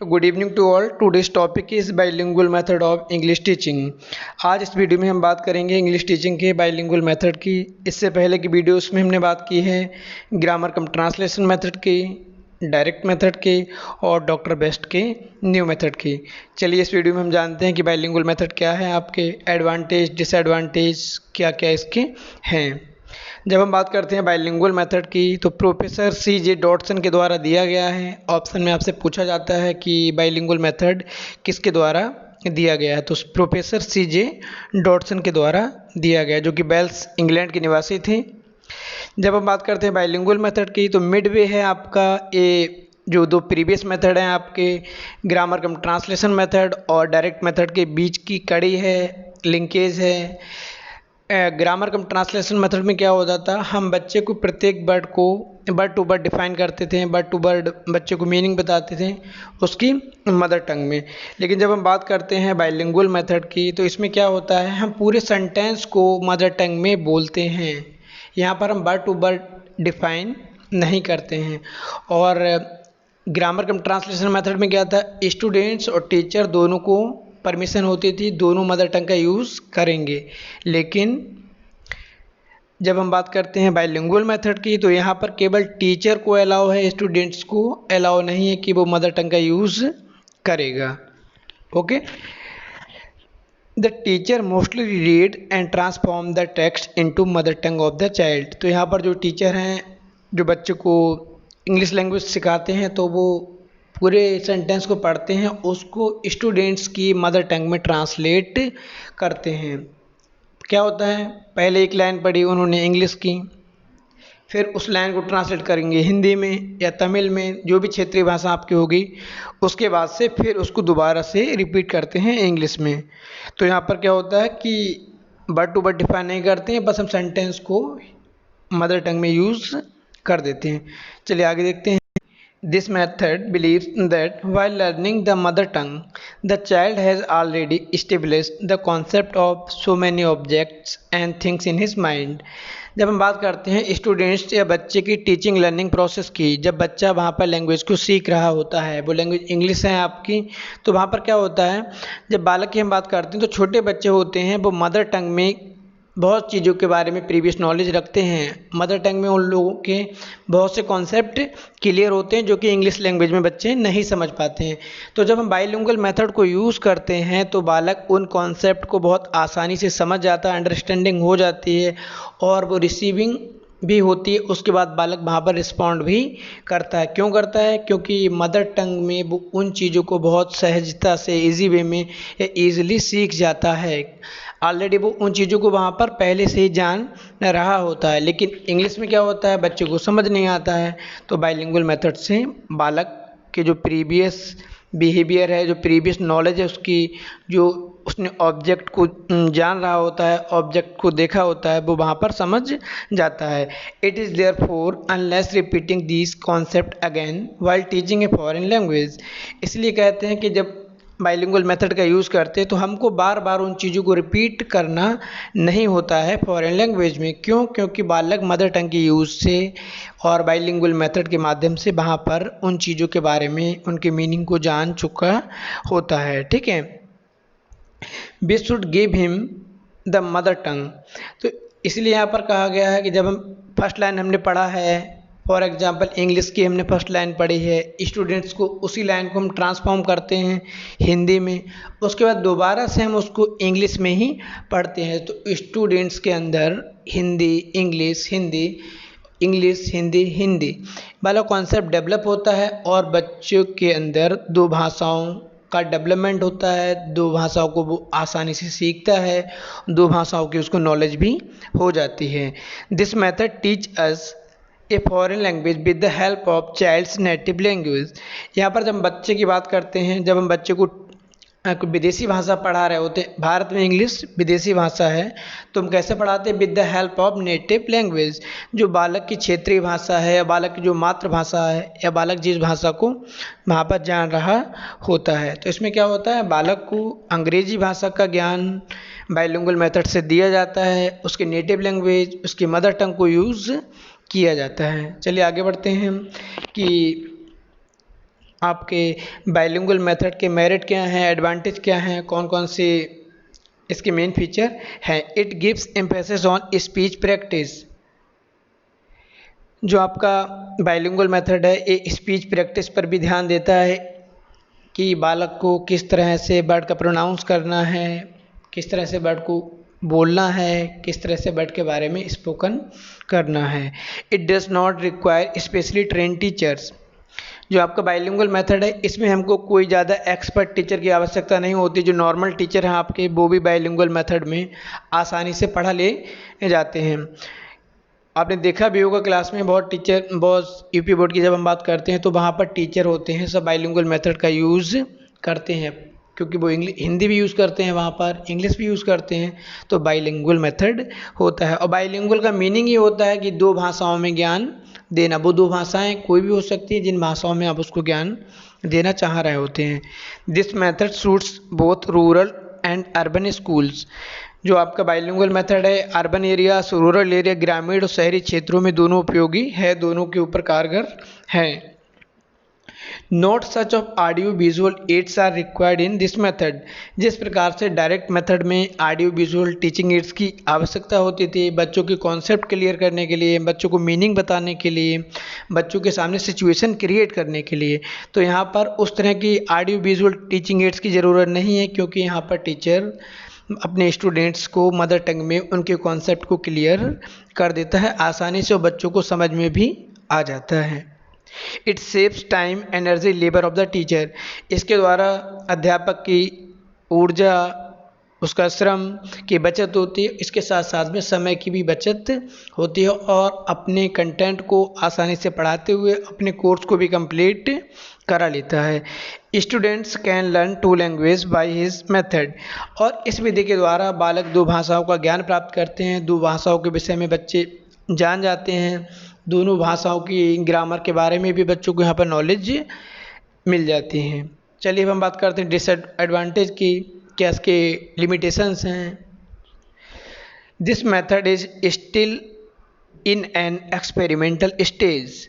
Good evening to all. Today's topic is bilingual method of English teaching. आज इस video में हम बात करेंगे इंग्लिश टीचिंग के बाइलिंगुअल मेथड की। इससे पहले की वीडियोस में हमने बात की है ग्रामर कम ट्रांसलेशन मेथड की, डायरेक्ट मेथड की और डॉक्टर बेस्ट के न्यू मेथड की। चलिए इस वीडियो में हम जानते हैं कि बाइलिंगुअल मेथड क्या है, आपके एडवांटेज डिसएडवांटेज क्या क्या इसके हैं। जब हम बात करते हैं बाइलिंगुअल मेथड की तो प्रोफेसर C.J. डॉटसन के द्वारा दिया गया है। ऑप्शन में आपसे पूछा जाता है कि बाइलिंगुअल मेथड किसके द्वारा दिया गया है, तो प्रोफेसर C.J. डॉटसन के द्वारा दिया गया, जो कि वेल्स इंग्लैंड के निवासी थे। जब हम बात करते हैं बाइलिंगुअल मेथड की तो मिडवे है आपका ये जो दो प्रीवियस मेथड हैं आपके ग्रामर कम ट्रांसलेशन मेथड और डायरेक्ट मेथड के बीच की कड़ी है, लिंकेज है। ग्रामर कम ट्रांसलेशन मेथड में क्या हो जाता, हम बच्चे को प्रत्येक वर्ड को वर्ड टू वर्ड डिफाइन करते थे, वर्ड टू वर्ड बच्चे को मीनिंग बताते थे उसकी मदर टंग में। लेकिन जब हम बात करते हैं बाइलिंगुअल मेथड की तो इसमें क्या होता है, हम पूरे सेंटेंस को मदर टंग में बोलते हैं। यहाँ पर हम वर्ड टू वर्ड डिफाइन नहीं करते हैं। और ग्रामर कम ट्रांसलेशन मेथड में क्या था, स्टूडेंट्स और टीचर दोनों को परमिशन होती थी, दोनों मदर टंग का यूज़ करेंगे। लेकिन जब हम बात करते हैं बाइलिंगुअल मेथड की तो यहाँ पर केवल टीचर को अलाउ है, स्टूडेंट्स को अलाउ नहीं है कि वो मदर टंग का यूज़ करेगा। Okay, the teacher mostly read and transform the text into mother tongue of the child. तो यहाँ पर जो टीचर हैं जो बच्चे को इंग्लिश लैंग्वेज सिखाते हैं तो वो पूरे सेंटेंस को पढ़ते हैं, उसको स्टूडेंट्स की मदर टंग में ट्रांसलेट करते हैं। क्या होता है, पहले एक लाइन पढ़ी उन्होंने इंग्लिश की, फिर उस लाइन को ट्रांसलेट करेंगे हिंदी में या तमिल में, जो भी क्षेत्रीय भाषा आपकी होगी, उसके बाद से फिर उसको दोबारा से रिपीट करते हैं इंग्लिश में। तो यहाँ पर क्या होता है कि वर्ड टू वर्ड डिफाइन नहीं करते हैं, बस हम सेंटेंस को मदर टंग में यूज़ कर देते हैं। चलिए आगे देखते हैं। This method believes that while learning the mother tongue, the child has already established the concept of so many objects and things in his mind. जब हम बात करते हैं स्टूडेंट्स या बच्चे की टीचिंग लर्निंग प्रोसेस की, जब बच्चा वहाँ पर लैंग्वेज को सीख रहा होता है, वो लैंग्वेज इंग्लिश है आपकी, तो वहाँ पर क्या होता है, जब बालक की हम बात करते हैं तो छोटे बच्चे होते हैं वो मदर टंग में बहुत चीज़ों के बारे में प्रीवियस नॉलेज रखते हैं। मदर टंग में उन लोगों के बहुत से कॉन्सेप्ट क्लियर होते हैं जो कि इंग्लिश लैंग्वेज में बच्चे नहीं समझ पाते हैं। तो जब हम बाइलिंगुअल मेथड को यूज़ करते हैं तो बालक उन कॉन्सेप्ट को बहुत आसानी से समझ जाता है, अंडरस्टैंडिंग हो जाती है और वो रिसीविंग भी होती है। उसके बाद बालक वहाँ पर रिस्पॉन्ड भी करता है। क्यों करता है, क्योंकि मदर टंग में वो उन चीज़ों को बहुत सहजता से ईजी वे में या ईजिली सीख जाता है। ऑलरेडी वो उन चीज़ों को वहाँ पर पहले से ही जान रहा होता है। लेकिन इंग्लिश में क्या होता है, बच्चे को समझ नहीं आता है। तो बाइलिंगुअल मेथड से बालक के जो प्रीवियस बिहेवियर है, जो प्रीवियस नॉलेज है उसकी, जो उसने ऑब्जेक्ट को जान रहा होता है, ऑब्जेक्ट को देखा होता है, वो वहाँ पर समझ जाता है। It is therefore unless repeating this concept again while teaching A foreign language. इसलिए कहते हैं कि जब बाइलिंगुअल मेथड का यूज़ करते हैं तो हमको बार बार उन चीज़ों को रिपीट करना नहीं होता है फॉरेन लैंग्वेज में। क्यों, क्योंकि बालक मदर टंग के यूज़ से और बाइलिंगुअल मेथड के माध्यम से वहाँ पर उन चीज़ों के बारे में उनके मीनिंग को जान चुका होता है। ठीक है, we should give him the mother tongue. तो इसलिए यहाँ पर कहा गया है कि जब हम फर्स्ट लाइन हमने पढ़ा है, फॉर एग्जाम्पल इंग्लिश की हमने फर्स्ट लाइन पढ़ी है, स्टूडेंट्स को उसी लाइन को हम ट्रांसफॉर्म करते हैं हिंदी में, उसके बाद दोबारा से हम उसको इंग्लिश में ही पढ़ते हैं। तो स्टूडेंट्स के अंदर हिंदी इंग्लिश, हिंदी इंग्लिश, हिंदी हिंदी वाला कॉन्सेप्ट डेवलप होता है और बच्चों के अंदर दो भाषाओं का डेवलपमेंट होता है। दो भाषाओं को वो आसानी से सीखता है, दो भाषाओं की उसको नॉलेज भी हो जाती है। This method teach us a foreign language with the help of child's native language. यहाँ पर जब बच्चे की बात करते हैं, जब हम बच्चे को विदेशी भाषा पढ़ा रहे होते हैं, भारत में इंग्लिश विदेशी भाषा है, तो हम कैसे पढ़ाते हैं, with the help of native language. जो बालक की क्षेत्रीय भाषा है या बालक की जो मातृभाषा है या बालक जिस भाषा को वहाँ पर जान रहा होता है। तो इसमें क्या होता है, बालक को अंग्रेजी भाषा का ज्ञान बाइलिंगुअल मेथड से दिया जाता है, उसके नेटिव लैंग्वेज उसकी मदर टंग को यूज़ किया जाता है। चलिए आगे बढ़ते हैं कि आपके बाइलिंगुअल मेथड के मेरिट क्या हैं, एडवांटेज क्या हैं, कौन कौन से इसके मेन फीचर हैं। It gives emphasis on speech practice. जो आपका बाइलिंगुअल मेथड है ये स्पीच प्रैक्टिस पर भी ध्यान देता है कि बालक को किस तरह से वर्ड का प्रोनाउंस करना है, किस तरह से वर्ड को बोलना है, किस तरह से वर्ड के बारे में स्पोकन करना है। It does not require specially train teachers. जो आपका बाइलिंगुअल मेथड है इसमें हमको कोई ज़्यादा एक्सपर्ट टीचर की आवश्यकता नहीं होती। जो नॉर्मल टीचर हैं आपके वो भी बाइलिंगुअल मेथड में आसानी से पढ़ा ले जाते हैं। आपने देखा भी होगा क्लास में बहुत यूपी बोर्ड की जब हम बात करते हैं तो वहाँ पर टीचर होते हैं सब बाइलिंगुअल मेथड का यूज़ करते हैं, क्योंकि वो हिंदी भी यूज़ करते हैं, वहाँ पर इंग्लिश भी यूज़ करते हैं, तो बाइलिंगुअल मेथड होता है। और बाइलिंगुअल का मीनिंग ये होता है कि दो भाषाओं में ज्ञान देना। वो दो भाषाएं कोई भी हो सकती है जिन भाषाओं में आप उसको ज्ञान देना चाह रहे होते हैं। This method suits both rural and urban schools. जो आपका बाइलिंगुअल मेथड है अर्बन एरिया, रूरल एरिया, ग्रामीण और शहरी क्षेत्रों में दोनों उपयोगी है, दोनों के ऊपर कारगर है। Not such of audio visual aids are required in this method. जिस प्रकार से डायरेक्ट मेथड में ऑडियो विजुअल टीचिंग एड्स की आवश्यकता होती थी बच्चों के कॉन्सेप्ट क्लियर करने के लिए, बच्चों को मीनिंग बताने के लिए, बच्चों के सामने सिचुएशन क्रिएट करने के लिए, तो यहाँ पर उस तरह की ऑडियो विजुअल टीचिंग एड्स की ज़रूरत नहीं है, क्योंकि यहाँ पर टीचर अपने स्टूडेंट्स को मदर टंग में उनके कॉन्सेप्ट को क्लियर कर देता है, आसानी से बच्चों को समझ में भी आ जाता है। It saves time energy labour of the teacher. इसके द्वारा अध्यापक की ऊर्जा, उसका श्रम की बचत होती है, इसके साथ साथ में समय की भी बचत होती है और अपने कंटेंट को आसानी से पढ़ाते हुए अपने कोर्स को भी कंप्लीट करा लेता है। Students can learn two language by his method. और इस विधि के द्वारा बालक दो भाषाओं का ज्ञान प्राप्त करते हैं, दो भाषाओं के विषय में बच्चे जान जाते हैं, दोनों भाषाओं की ग्रामर के बारे में भी बच्चों को यहाँ पर नॉलेज मिल जाती है। चलिए अब हम बात करते हैं डिसएडवांटेज की, क्या इसके लिमिटेशंस हैं। This method is still in an experimental stage.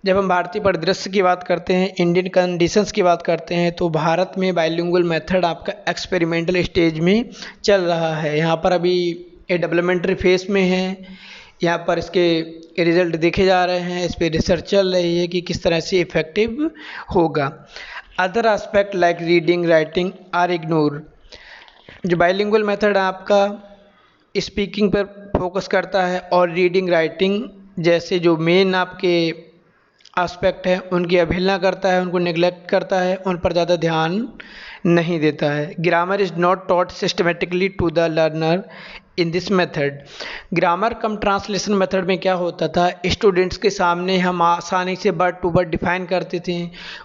जब हम भारतीय परिदृश्य की बात करते हैं, इंडियन कंडीशंस की बात करते हैं, तो भारत में बाइलिंगुअल मेथड आपका एक्सपेरिमेंटल स्टेज में चल रहा है। यहाँ पर अभी ये डेवलपमेंटरी फेज में है, यहाँ पर इसके रिजल्ट देखे जा रहे हैं, इस पर रिसर्च चल रही है कि किस तरह से इफ़ेक्टिव होगा। Other aspect like reading writing are ignore. जो बाइलिंगुअल मेथड आपका स्पीकिंग पर फोकस करता है और रीडिंग राइटिंग जैसे जो मेन आपके एस्पेक्ट हैं उनकी अवहेलना करता है, उनको नेग्लेक्ट करता है, उन पर ज़्यादा ध्यान नहीं देता है। Grammar is not taught systematically to the learner in this method. Grammar cum translation method में क्या होता था, स्टूडेंट्स के सामने हम आसानी से वर्ड टू वर्ड डिफाइन करते थे,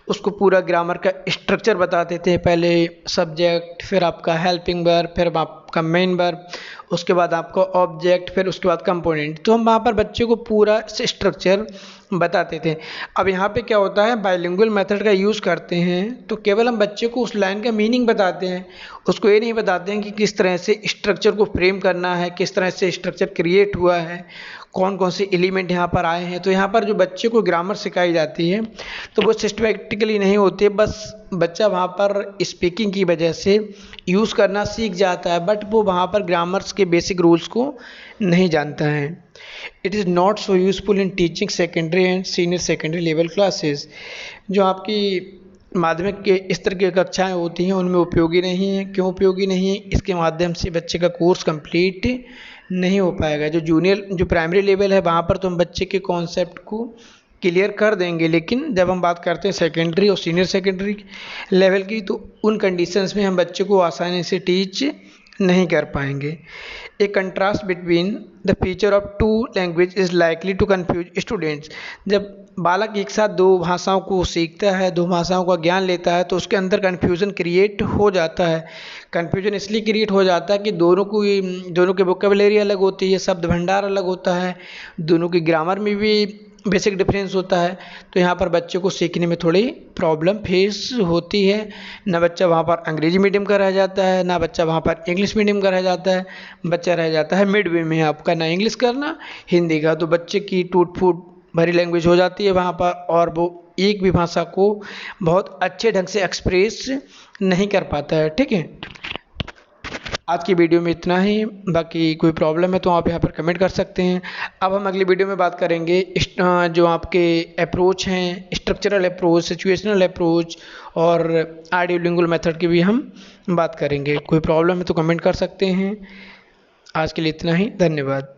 उसको पूरा ग्रामर का स्ट्रक्चर बताते थे। पहले सब्जेक्ट, फिर आपका हेल्पिंग वर्ब, फिर आपका मेन वर्ब, उसके बाद आपका ऑब्जेक्ट, फिर उसके बाद कंपोनेंट। तो हम वहाँ पर बच्चे को पूरा स्ट्रक्चर बताते थे। अब यहाँ पे क्या होता है, बाइलिंगुअल मेथड का यूज़ करते हैं तो केवल हम बच्चे को उस लाइन का मीनिंग बताते हैं, उसको ये नहीं बताते हैं कि किस तरह से स्ट्रक्चर को फ्रेम करना है, किस तरह से स्ट्रक्चर क्रिएट हुआ है, कौन कौन से एलिमेंट यहाँ पर आए हैं। तो यहाँ पर जो बच्चे को ग्रामर सिखाई जाती है तो वो सिस्टमेटिकली नहीं होती है, बस बच्चा वहाँ पर स्पीकिंग की वजह से यूज़ करना सीख जाता है, बट वो वहाँ पर ग्रामर्स के बेसिक रूल्स को नहीं जानता है। It is not so useful in teaching secondary and senior secondary level classes. जो आपकी माध्यमिक के स्तर की कक्षाएं होती हैं उनमें उपयोगी नहीं है। क्यों उपयोगी नहीं है, इसके माध्यम से बच्चे का कोर्स कंप्लीट नहीं हो पाएगा। जो प्राइमरी लेवल है वहाँ पर तो हम बच्चे के कॉन्सेप्ट को क्लियर कर देंगे, लेकिन जब हम बात करते हैं सेकेंडरी और सीनियर सेकेंडरी लेवल की तो उन कंडीशंस में हम बच्चे को आसानी से टीच नहीं कर पाएंगे। A contrast between the feature of two language is likely to confuse students. जब बालक एक साथ दो भाषाओं को सीखता है, दो भाषाओं का ज्ञान लेता है, तो उसके अंदर कन्फ्यूज़न क्रिएट हो जाता है। कन्फ्यूजन इसलिए क्रिएट हो जाता है कि दोनों की वोकेबलरी अलग होती है, शब्द भंडार अलग होता है, दोनों की ग्रामर में भी बेसिक डिफरेंस होता है। तो यहाँ पर बच्चे को सीखने में थोड़ी प्रॉब्लम फेस होती है। ना बच्चा वहाँ पर अंग्रेजी मीडियम का रह जाता है, ना बच्चा वहाँ पर इंग्लिश मीडियम का रह जाता है, बच्चा रह जाता है मिड वे में, आपका ना इंग्लिश का ना हिंदी का। तो बच्चे की टूट फूट भरी लैंग्वेज हो जाती है वहाँ पर, और वो एक भी भाषा को बहुत अच्छे ढंग से एक्सप्रेस नहीं कर पाता है। ठीक है, आज की वीडियो में इतना ही। बाकी कोई प्रॉब्लम है तो आप यहाँ पर कमेंट कर सकते हैं। अब हम अगली वीडियो में बात करेंगे जो आपके अप्रोच हैं, स्ट्रक्चरल अप्रोच, सिचुएशनल अप्रोच और आइडियोलिंगुअल मेथड की भी हम बात करेंगे। कोई प्रॉब्लम है तो कमेंट कर सकते हैं। आज के लिए इतना ही, धन्यवाद।